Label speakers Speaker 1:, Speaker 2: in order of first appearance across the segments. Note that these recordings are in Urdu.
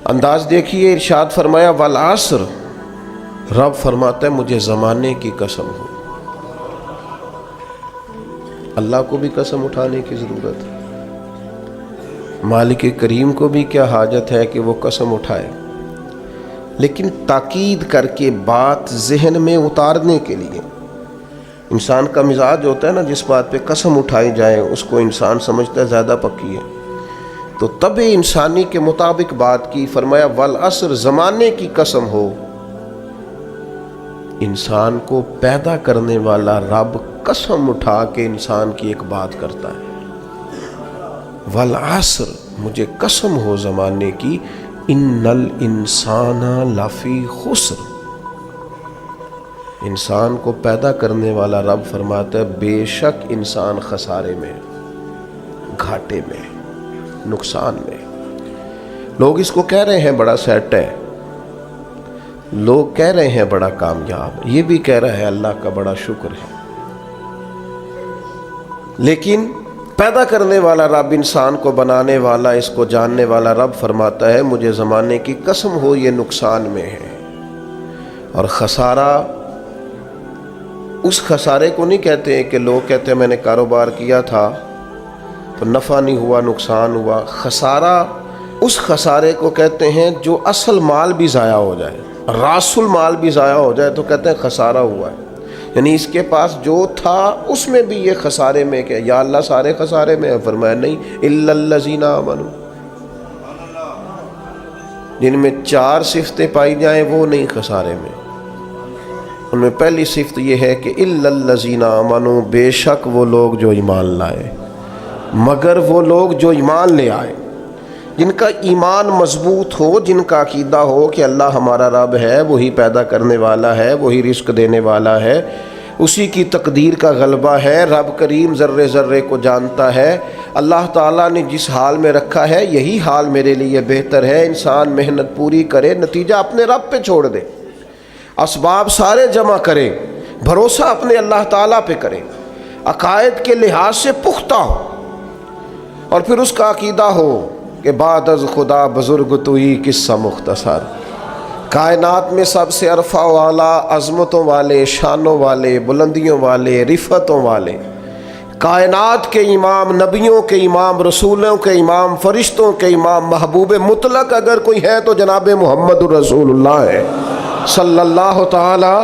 Speaker 1: انداز دیکھیے، ارشاد فرمایا والعصر، رب فرماتا ہے مجھے زمانے کی قسم ہو۔ اللہ کو بھی قسم اٹھانے کی ضرورت ہے، مالک کریم کو بھی کیا حاجت ہے کہ وہ قسم اٹھائے، لیکن تاکید کر کے بات ذہن میں اتارنے کے لیے۔ انسان کا مزاج ہوتا ہے نا، جس بات پہ قسم اٹھائی جائے اس کو انسان سمجھتا ہے زیادہ پکی ہے، تو طبع انسانی کے مطابق بات کی۔ فرمایا والعصر، زمانے کی قسم ہو۔ انسان کو پیدا کرنے والا رب قسم اٹھا کے انسان کی ایک بات کرتا ہے، والعصر، مجھے قسم ہو زمانے کی، ان الانسان لفی خسر۔ انسان کو پیدا کرنے والا رب فرماتا ہے بے شک انسان خسارے میں، گھاٹے میں، نقصان میں۔ لوگ اس کو کہہ رہے ہیں بڑا سیٹ ہے، لوگ کہہ رہے ہیں بڑا کامیاب، یہ بھی کہہ رہا ہے اللہ کا بڑا شکر ہے، لیکن پیدا کرنے والا رب، انسان کو بنانے والا، اس کو جاننے والا رب فرماتا ہے مجھے زمانے کی قسم ہو یہ نقصان میں ہے۔ اور خسارہ، اس خسارے کو نہیں کہتے ہیں کہ لوگ کہتے ہیں میں نے کاروبار کیا تھا تو نفع نہیں ہوا، نقصان ہوا۔ خسارہ اس خسارے کو کہتے ہیں جو اصل مال بھی ضائع ہو جائے، راس المال بھی ضائع ہو جائے تو کہتے ہیں خسارہ ہوا ہے۔ یعنی اس کے پاس جو تھا اس میں بھی یہ خسارے میں، کہ یا اللہ سارے خسارے میں ہے؟ فرمایا نہیں، الا الذین آمنوا، جن میں 4 صفتیں پائی جائیں وہ نہیں خسارے میں۔ ان میں پہلی صفت یہ ہے کہ الا الذین آمنوا، بے شک وہ لوگ جو ایمان لائے، مگر وہ لوگ جو ایمان لے آئے، جن کا ایمان مضبوط ہو، جن کا عقیدہ ہو کہ اللہ ہمارا رب ہے، وہی پیدا کرنے والا ہے، وہی رزق دینے والا ہے، اسی کی تقدیر کا غلبہ ہے، رب کریم ذرے ذرے کو جانتا ہے، اللہ تعالیٰ نے جس حال میں رکھا ہے یہی حال میرے لیے بہتر ہے۔ انسان محنت پوری کرے، نتیجہ اپنے رب پہ چھوڑ دے، اسباب سارے جمع کرے، بھروسہ اپنے اللہ تعالیٰ پہ کرے، عقائد کے لحاظ سے پختہ ہو، اور پھر اس کا عقیدہ ہو کہ بعد از خدا بزرگ تو ہی قصہ مختصر۔ کائنات میں سب سے عرفہ والا، عظمتوں والے، شانوں والے، بلندیوں والے، رفتوں والے، کائنات کے امام، نبیوں کے امام، رسولوں کے امام، فرشتوں کے امام، محبوب مطلق اگر کوئی ہے تو جناب محمد الرسول اللہ ہے صلی اللہ تعالی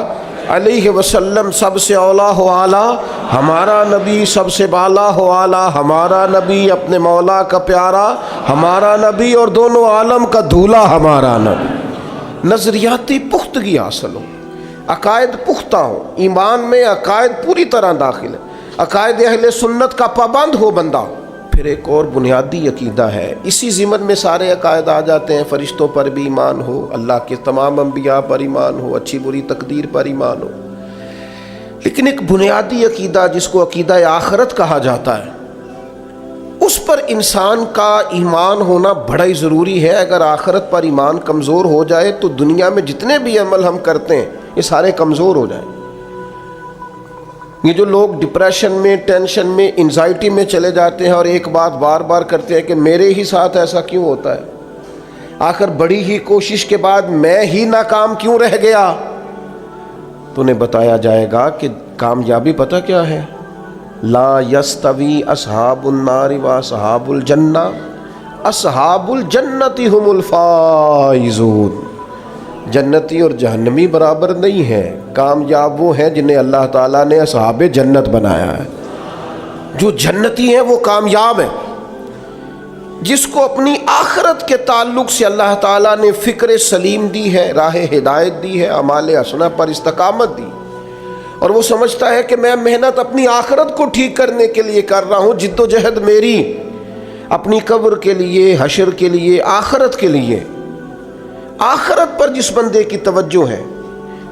Speaker 1: علیہ وسلم۔ سب سے اولا ہو اعلیٰ ہمارا نبی، سب سے بالا ہو اعلیٰ ہمارا نبی، اپنے مولا کا پیارا ہمارا نبی، اور دونوں عالم کا دھولا ہمارا نبی۔ نظریاتی پختگی حاصل ہو، عقائد پختہ ہو، ایمان میں عقائد پوری طرح داخل ہے، عقائد اہل سنت کا پابند ہو بندہ۔ پھر ایک اور بنیادی عقیدہ ہے، اسی ضمن میں سارے عقائد آ جاتے ہیں، فرشتوں پر بھی ایمان ہو، اللہ کے تمام انبیاء پر ایمان ہو، اچھی بری تقدیر پر ایمان ہو، لیکن ایک بنیادی عقیدہ جس کو عقیدہ آخرت کہا جاتا ہے، اس پر انسان کا ایمان ہونا بڑا ہی ضروری ہے۔ اگر آخرت پر ایمان کمزور ہو جائے تو دنیا میں جتنے بھی عمل ہم کرتے ہیں یہ سارے کمزور ہو جائیں۔ یہ جو لوگ ڈپریشن میں، ٹینشن میں، انزائٹی میں چلے جاتے ہیں اور ایک بات بار بار کرتے ہیں کہ میرے ہی ساتھ ایسا کیوں ہوتا ہے، آخر بڑی ہی کوشش کے بعد میں ہی ناکام کیوں رہ گیا، تو انہیں بتایا جائے گا کہ کامیابی پتہ کیا ہے؟ لا یستوی اصحاب النار و اصحاب الجنہ، اصحاب الجنت هم الفائزون۔ جنتی اور جہنمی برابر نہیں ہیں، کامیاب وہ ہیں جنہیں اللہ تعالیٰ نے اصحاب جنت بنایا ہے۔ جو جنتی ہیں وہ کامیاب ہیں، جس کو اپنی آخرت کے تعلق سے اللہ تعالیٰ نے فکر سلیم دی ہے، راہ ہدایت دی ہے، اعمال حسنہ پر استقامت دی، اور وہ سمجھتا ہے کہ میں محنت اپنی آخرت کو ٹھیک کرنے کے لیے کر رہا ہوں، جد و جہد میری اپنی قبر کے لیے، حشر کے لیے، آخرت کے لیے۔ آخرت پر جس بندے کی توجہ ہے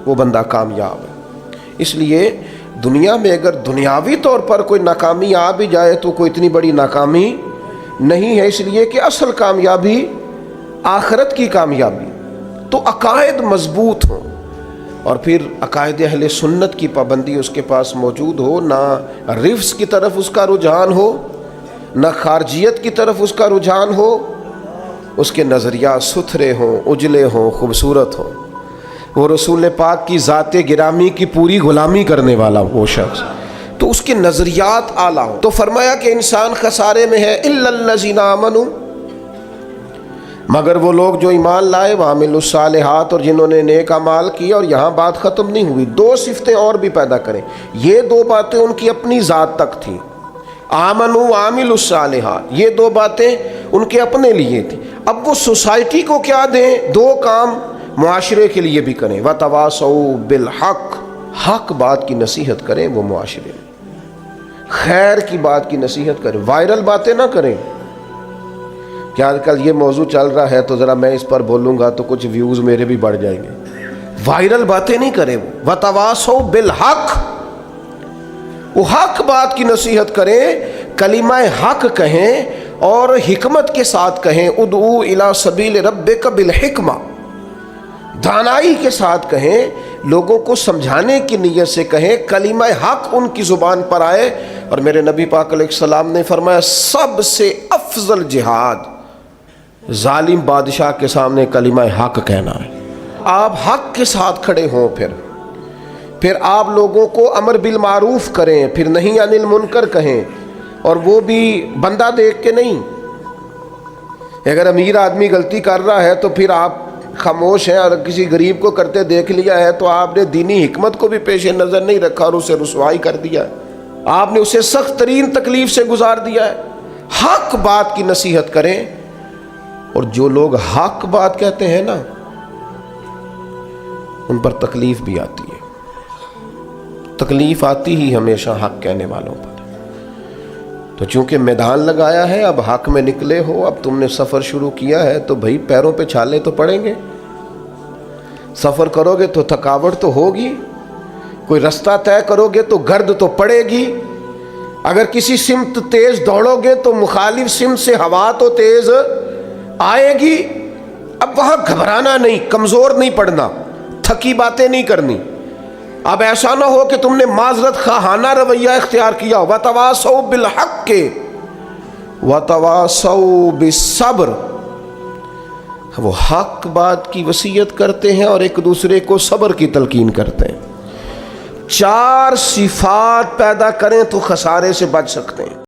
Speaker 1: وہ بندہ کامیاب ہے۔ اس لیے دنیا میں اگر دنیاوی طور پر کوئی ناکامی آ بھی جائے تو کوئی اتنی بڑی ناکامی نہیں ہے، اس لیے کہ اصل کامیابی آخرت کی کامیابی۔ تو عقائد مضبوط ہوں، اور پھر عقائد اہل سنت کی پابندی اس کے پاس موجود ہو، نہ رفض کی طرف اس کا رجحان ہو، نہ خارجیت کی طرف اس کا رجحان ہو، اس کے نظریات ستھرے ہوں، اجلے ہوں، خوبصورت ہوں، وہ رسول پاک کی ذات گرامی کی پوری غلامی کرنے والا وہ شخص، تو اس کے نظریات اعلیٰ ہوں۔ تو فرمایا کہ انسان خسارے میں ہے الا الذین آمنوا، مگر وہ لوگ جو ایمان لائے، وعملوا الصالحات، اور جنہوں نے نیک اعمال کیا۔ اور یہاں بات ختم نہیں ہوئی، دو صفتیں اور بھی پیدا کریں۔ یہ دو باتیں ان کی اپنی ذات تک تھیں، آمنوا وعملوا الصالحات، یہ دو باتیں ان کے اپنے لیے تھیں۔ اب وہ سوسائٹی کو کیا دیں؟ دو کام معاشرے کے لیے بھی کریں، وتواصوا بالحق، حق بات کی نصیحت کریں وہ معاشرے میں، خیر کی بات کی نصیحت کریں، وائرل باتیں نہ کریں۔ کہ آج کل یہ موضوع چل رہا ہے تو ذرا میں اس پر بولوں گا تو کچھ ویوز میرے بھی بڑھ جائیں گے، وائرل باتیں نہیں کریں۔ وتواصوا بالحق، وہ حق بات کی نصیحت کریں، کلمہ حق کہیں اور حکمت کے ساتھ کہیں، ادعو الی سبیل ربک بالحکمہ، دانائی کے ساتھ کہیں، لوگوں کو سمجھانے کی نیت سے کہیں، کلمہ حق ان کی زبان پر آئے۔ اور میرے نبی پاک علیہ السلام نے فرمایا سب سے افضل جہاد ظالم بادشاہ کے سامنے کلمہ حق کہنا ہے۔ آپ حق کے ساتھ کھڑے ہوں، پھر آپ لوگوں کو امر بالمعروف کریں، پھر نہی عن المنکر کہیں، اور وہ بھی بندہ دیکھ کے نہیں۔ اگر امیر آدمی غلطی کر رہا ہے تو پھر آپ خاموش ہیں، اور کسی غریب کو کرتے دیکھ لیا ہے تو آپ نے دینی حکمت کو بھی پیش نظر نہیں رکھا اور اسے رسوائی کر دیا ہے، آپ نے اسے سخت ترین تکلیف سے گزار دیا ہے۔ حق بات کی نصیحت کریں، اور جو لوگ حق بات کہتے ہیں نا ان پر تکلیف بھی آتی ہے، تکلیف آتی ہی ہمیشہ حق کہنے والوں پر۔ تو چونکہ میدان لگایا ہے، اب حق میں نکلے ہو، اب تم نے سفر شروع کیا ہے تو بھائی پیروں پہ چھالے تو پڑیں گے، سفر کرو گے تو تھکاوٹ تو ہوگی، کوئی رستہ طے کرو گے تو گرد تو پڑے گی، اگر کسی سمت تیز دوڑو گے تو مخالف سمت سے ہوا تو تیز آئے گی۔ اب وہاں گھبرانا نہیں، کمزور نہیں پڑنا، تھکی باتیں نہیں کرنی۔ اب ایسا نہ ہو کہ تم نے معذرت خواہانہ رویہ اختیار کیا، وتواصوا بالحق کے وتواصوا بالصبر، وہ حق بات کی وصیت کرتے ہیں اور ایک دوسرے کو صبر کی تلقین کرتے ہیں۔ چار صفات پیدا کریں تو خسارے سے بچ سکتے ہیں۔